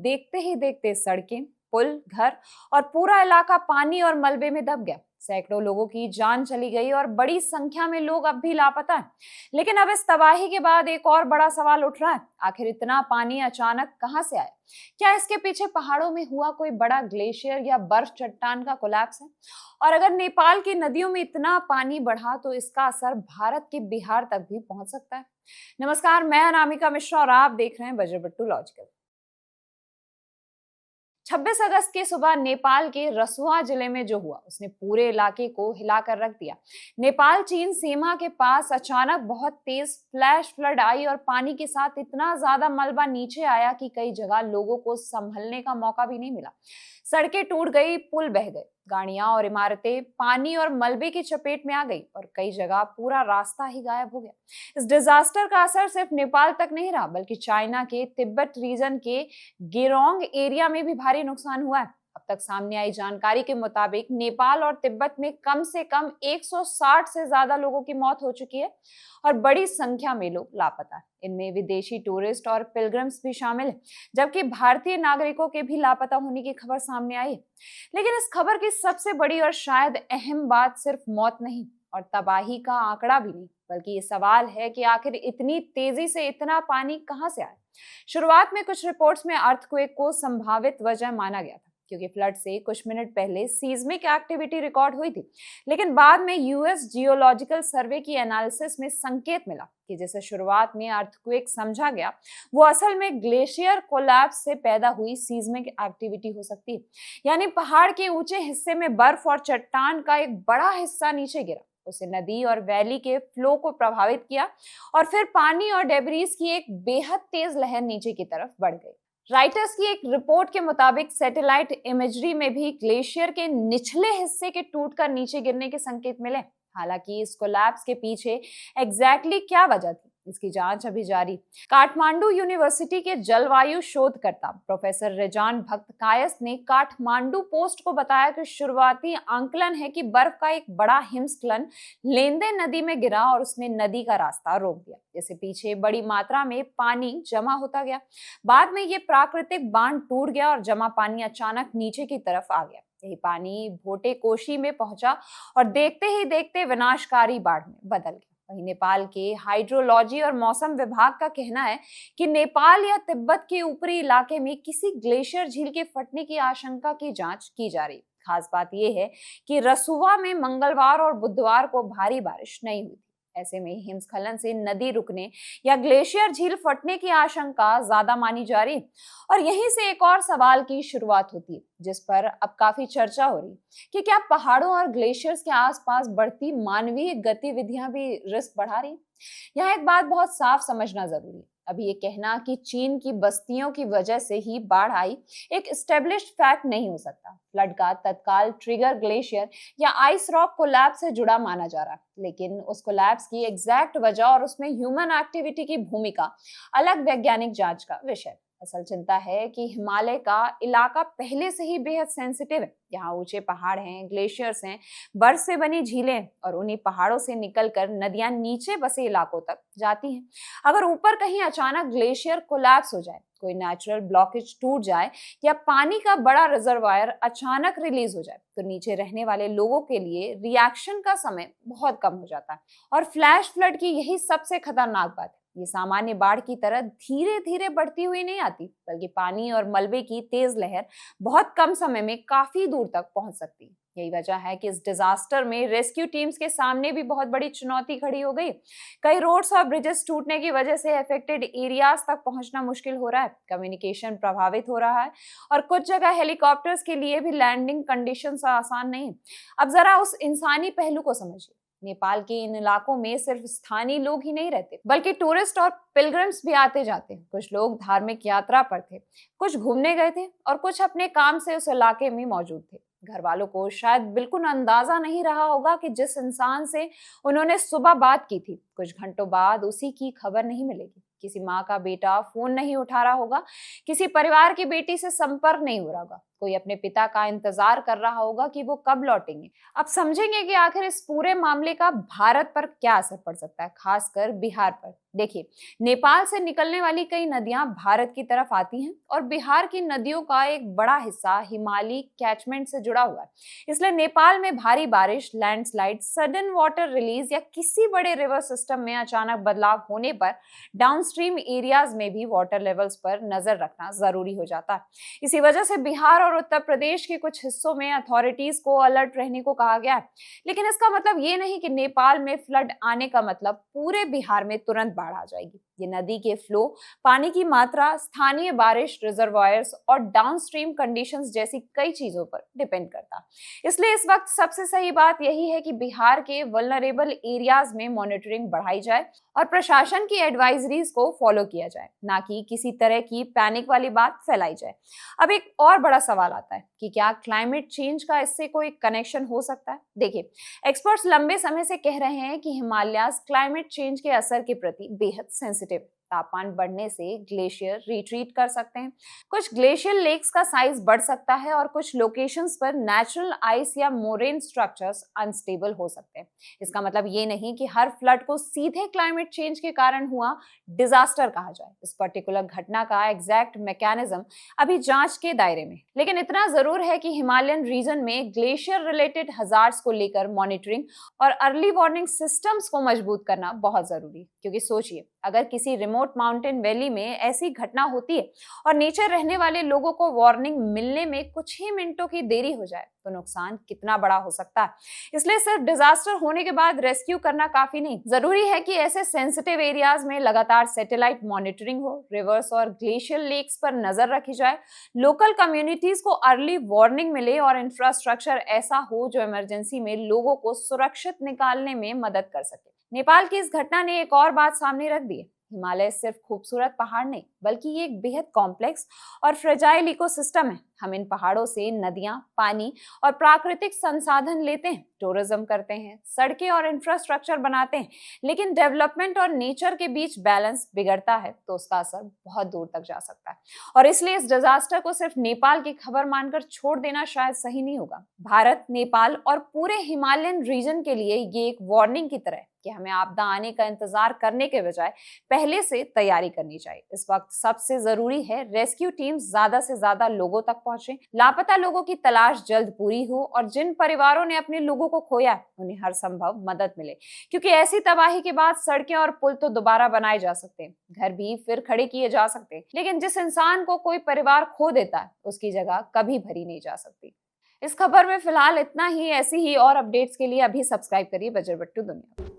देखते ही देखते सड़कें, पुल, घर और पूरा इलाका पानी और मलबे में दब गया। सैकड़ों लोगों की जान चली गई और बड़ी संख्या में लोग अब भी लापता हैं। लेकिन अब इस तबाही के बाद एक और बड़ा सवाल उठ रहा है, आखिर इतना पानी अचानक कहां से आया? क्या इसके पीछे पहाड़ों में हुआ कोई बड़ा ग्लेशियर या बर्फ चट्टान का कोलैप्स है? और अगर नेपाल की नदियों में इतना पानी बढ़ा तो इसका असर भारत के बिहार तक भी पहुंच सकता है। नमस्कार, मैं अनामिका मिश्रा और आप देख रहे हैं बजरबट्टू लॉजिकल। 26 अगस्त की सुबह नेपाल के रसुआ जिले में जो हुआ उसने पूरे इलाके को हिलाकर रख दिया। नेपाल चीन सीमा के पास अचानक बहुत तेज फ्लैश फ्लड आई और पानी के साथ इतना ज्यादा मलबा नीचे आया कि कई जगह लोगों को संभलने का मौका भी नहीं मिला। सड़कें टूट गई, पुल बह गए, गाड़ियां और इमारतें पानी और मलबे की चपेट में आ गई और कई जगह पूरा रास्ता ही गायब हो गया। इस डिजास्टर का असर सिर्फ नेपाल तक नहीं रहा, बल्कि चाइना के तिब्बत रीजन के गेरोंग एरिया में भी भारी नुकसान हुआ है। अब तक सामने आई जानकारी के मुताबिक नेपाल और तिब्बत में कम से कम 160 से ज्यादा लोगों की मौत हो चुकी है और बड़ी संख्या में लोग लापता हैं। इनमें विदेशी टूरिस्ट और पिलग्रिम्स भी शामिल हैं, जबकि भारतीय नागरिकों के भी लापता होने की खबर सामने आई है। लेकिन इस खबर की सबसे बड़ी और शायद अहम बात सिर्फ मौत नहीं और तबाही का आंकड़ा भी नहीं, बल्कि ये सवाल है कि आखिर इतनी तेजी से इतना पानी कहां से आया। शुरुआत में कुछ रिपोर्ट्स में अर्थक्वेक को संभावित वजह माना गया था, क्योंकि फ्लड से कुछ मिनट पहले सीस्मिक एक्टिविटी रिकॉर्ड हुई थी। लेकिन बाद में यूएस जियोलॉजिकल सर्वे की एनालिसिस में संकेत मिला कि जैसे शुरुआत में अर्थक्वेक समझा गया, वो असल में ग्लेशियर कोलैप्स से पैदा हुई सीस्मिक एक्टिविटी हो सकती है। यानी पहाड़ के ऊंचे हिस्से में बर्फ और चट्टान का एक बड़ा हिस्सा नीचे गिरा, उसे नदी और वैली के फ्लो को प्रभावित किया और फिर पानी और डेब्रीज की एक बेहद तेज लहर नीचे की तरफ बढ़ गई। राइटर्स की एक रिपोर्ट के मुताबिक सैटेलाइट इमेजरी में भी ग्लेशियर के निचले हिस्से के टूटकर नीचे गिरने के संकेत मिले। हालांकि इस कोलैप्स के पीछे एग्जैक्टली क्या वजह थी, इसकी जांच अभी जारी। काठमांडू यूनिवर्सिटी के जलवायु शोधकर्ता प्रोफेसर रेजान भक्तकायस ने काठमांडू पोस्ट को बताया कि शुरुआती आंकलन है कि बर्फ का एक बड़ा हिमस्खलन लेंदे नदी में गिरा और उसने नदी का रास्ता रोक दिया, जिससे पीछे बड़ी मात्रा में पानी जमा होता गया। बाद में ये प्राकृतिक बांध टूट गया और जमा पानी अचानक नीचे की तरफ आ गया। यही पानी भोटे कोशी में पहुंचा और देखते ही देखते विनाशकारी बाढ़ में बदल गया। वहीं नेपाल के हाइड्रोलॉजी और मौसम विभाग का कहना है कि नेपाल या तिब्बत के ऊपरी इलाके में किसी ग्लेशियर झील के फटने की आशंका की जांच की जा रही। खास बात यह है कि रसुआ में मंगलवार और बुधवार को भारी बारिश नहीं हुई। ऐसे में हिमस्खलन से नदी रुकने या ग्लेशियर झील फटने की आशंका ज्यादा मानी जा रही है। और यहीं से एक और सवाल की शुरुआत होती है, जिस पर अब काफी चर्चा हो रही है कि क्या पहाड़ों और ग्लेशियर्स के आसपास बढ़ती मानवीय गतिविधियां भी रिस्क बढ़ा रही? यहाँ एक बात बहुत साफ समझना जरूरी है। अभी ये कहना कि चीन की बस्तियों की वजह से ही बाढ़ आई एक एस्टेब्लिश्ड फैक्ट नहीं हो सकता। फ्लड का तत्काल ट्रिगर ग्लेशियर या आइस रॉक कोलैप्स से जुड़ा माना जा रहा है, लेकिन उस कोलैप्स की एग्जैक्ट वजह और उसमें ह्यूमन एक्टिविटी की भूमिका अलग वैज्ञानिक जांच का विषय। असल चिंता है कि हिमालय का इलाका पहले से ही बेहद सेंसिटिव है। यहाँ ऊंचे पहाड़ हैं, ग्लेशियर्स हैं, बर्फ से बनी झीलें और उन्हीं पहाड़ों से निकलकर नदियां नीचे बसे इलाकों तक जाती हैं। अगर ऊपर कहीं अचानक ग्लेशियर कोलैप्स हो जाए, कोई नेचुरल ब्लॉकेज टूट जाए या पानी का बड़ा रिजर्वायर अचानक रिलीज हो जाए, तो नीचे रहने वाले लोगों के लिए रिएक्शन का समय बहुत कम हो जाता है। और फ्लैश फ्लड की यही सबसे खतरनाक बात है, ये सामान्य बाढ़ की तरह धीरे धीरे बढ़ती हुई नहीं आती, बल्कि पानी और मलबे की तेज लहर बहुत कम समय में काफी दूर तक पहुंच सकती है। यही वजह है कि इस डिजास्टर में रेस्क्यू टीम्स के सामने भी बहुत बड़ी चुनौती खड़ी हो गई। कई रोड्स और ब्रिजेस टूटने की वजह से अफेक्टेड एरियाज तक पहुंचना मुश्किल हो रहा है, कम्युनिकेशन प्रभावित हो रहा है और कुछ जगह हेलीकॉप्टर्स के लिए भी लैंडिंग कंडीशंस आसान नहीं। अब जरा उस इंसानी पहलू को समझिए। नेपाल के इन इलाकों में सिर्फ स्थानीय लोग ही नहीं रहते, बल्कि टूरिस्ट और पिलग्रिम्स भी आते जाते हैं। कुछ लोग धार्मिक यात्रा पर थे, कुछ घूमने गए थे और कुछ अपने काम से उस इलाके में मौजूद थे। घर वालों को शायद बिल्कुल अंदाजा नहीं रहा होगा कि जिस इंसान से उन्होंने सुबह बात की थी, कुछ घंटों बाद उसी की खबर नहीं मिलेगी। किसी माँ का बेटा फोन नहीं उठा रहा होगा, किसी परिवार की बेटी से संपर्क नहीं हो रहा होगा, कोई अपने पिता का इंतजार कर रहा होगा कि वो कब लौटेंगे। अब समझेंगे कि आखिर इस पूरे मामले का भारत पर क्या असर पड़ सकता है, खासकर बिहार पर। देखिए, नेपाल से निकलने वाली कई नदियां भारत की तरफ आती हैं और बिहार की नदियों का एक बड़ा हिस्सा हिमालयी कैचमेंट से जुड़ा हुआ है। इसलिए नेपाल में भारी बारिश, लैंडस्लाइड, सडन वाटर रिलीज या किसी बड़े रिवर सिस्टम में अचानक बदलाव होने पर डाउनस्ट्रीम एरियाज में भी वाटर लेवल्स पर नजर रखना जरूरी हो जाता है। इसी वजह से बिहार और उत्तर प्रदेश के कुछ हिस्सों में अथॉरिटीज को अलर्ट रहने को कहा गया है। लेकिन इसका मतलब ये नहीं कि नेपाल में फ्लड आने का मतलब पूरे बिहार में तुरंत बाढ़ आ जाएगी। ये नदी के फ्लो, पानी की मात्रा, स्थानीय बारिश, रिजर्वायर्स और डाउनस्ट्रीम कंडीशंस जैसी कई चीजों पर डिपेंड करता है। इसलिए इस वक्त सबसे सही बात यही है कि बिहार के वल्नरेबल एरियाज में मॉनिटरिंग बढ़ाई जाए और प्रशासन की एडवाइजरीज को फॉलो किया जाए, ना कि किसी तरह की पैनिक वाली बात फैलाई जाए। अब एक और बड़ा सवाल आता है कि क्या क्लाइमेट चेंज का इससे कोई कनेक्शन हो सकता है। देखिए, एक्सपर्ट्स लंबे समय से कह रहे हैं कि हिमालयाज क्लाइमेट चेंज के असर के प्रति बेहद सेंसिटिव है। तापमान बढ़ने से ग्लेशियर रिट्रीट कर सकते हैं, कुछ ग्लेशियल लेक्स का साइज बढ़ सकता है और कुछ लोकेशंस पर नेचुरल आइस या मोरेन स्ट्रक्चर्स अनस्टेबल हो सकते हैं। इसका मतलब ये नहीं कि हर फ्लड को सीधे क्लाइमेट चेंज के कारण हुआ डिजास्टर कहा जाए। इस पर्टिकुलर घटना का एग्जैक्ट मैकेनिज्म अभी जांच के दायरे में, लेकिन इतना जरूर है कि हिमालयन रीजन में ग्लेशियर रिलेटेड हजार्ड्स को लेकर मॉनिटरिंग और अर्ली वार्निंग सिस्टम्स को मजबूत करना बहुत जरूरी है। क्योंकि सोचिए, अगर किसी रिमोट माउंटेन वैली में ऐसी घटना होती है और नीचे रहने वाले लोगों को वार्निंग मिलने में कुछ ही मिनटों की देरी हो जाए, तो नुकसान कितना बड़ा हो सकता है। इसलिए सिर्फ डिजास्टर होने के बाद रेस्क्यू करना काफी नहीं, जरूरी है कि ऐसे सेंसिटिव एरियाज में लगातार सैटेलाइट मॉनिटरिंग हो, रिवर्स और ग्लेशियल लेक्स पर नजर रखी जाए, लोकल कम्युनिटीज को अर्ली वार्निंग मिले और इंफ्रास्ट्रक्चर ऐसा हो जो इमरजेंसी में लोगों को सुरक्षित निकालने में मदद कर सके। नेपाल की इस घटना ने एक और बात सामने रख दी है। हिमालय सिर्फ खूबसूरत पहाड़ नहीं, बल्कि ये एक बेहद कॉम्प्लेक्स और फ्रेजाइल इकोसिस्टम है। हम इन पहाड़ों से नदियां, पानी और प्राकृतिक संसाधन लेते हैं, टूरिज्म करते हैं, सड़कें और इंफ्रास्ट्रक्चर बनाते हैं, लेकिन डेवलपमेंट और नेचर के बीच बैलेंस बिगड़ता है तो उसका असर बहुत दूर तक जा सकता है। और इसलिए इस डिजास्टर को सिर्फ नेपाल की खबर मानकर छोड़ देना शायद सही नहीं होगा। भारत, नेपाल और पूरे हिमालयन रीजन के लिए ये एक वार्निंग की तरह है कि हमें आपदा आने का इंतजार करने के बजाय पहले से तैयारी करनी चाहिए। इस वक्त सबसे जरूरी है रेस्क्यू टीम ज्यादा से ज्यादा लोगों तक पहुंचे, लापता लोगों की तलाश जल्द पूरी हो और जिन परिवारों ने अपने लोगों को खोया उन्हें हर संभव मदद मिले। क्योंकि ऐसी तबाही के बाद सड़कें और पुल तो दोबारा बनाए जा सकते हैं, घर भी फिर खड़े किए जा सकते हैं, लेकिन जिस इंसान को कोई परिवार खो देता है उसकी जगह कभी भरी नहीं जा सकती। इस खबर में फिलहाल इतना ही। ऐसी ही और अपडेट्स के लिए अभी सब्सक्राइब करिए बजरबट्टू दुनिया।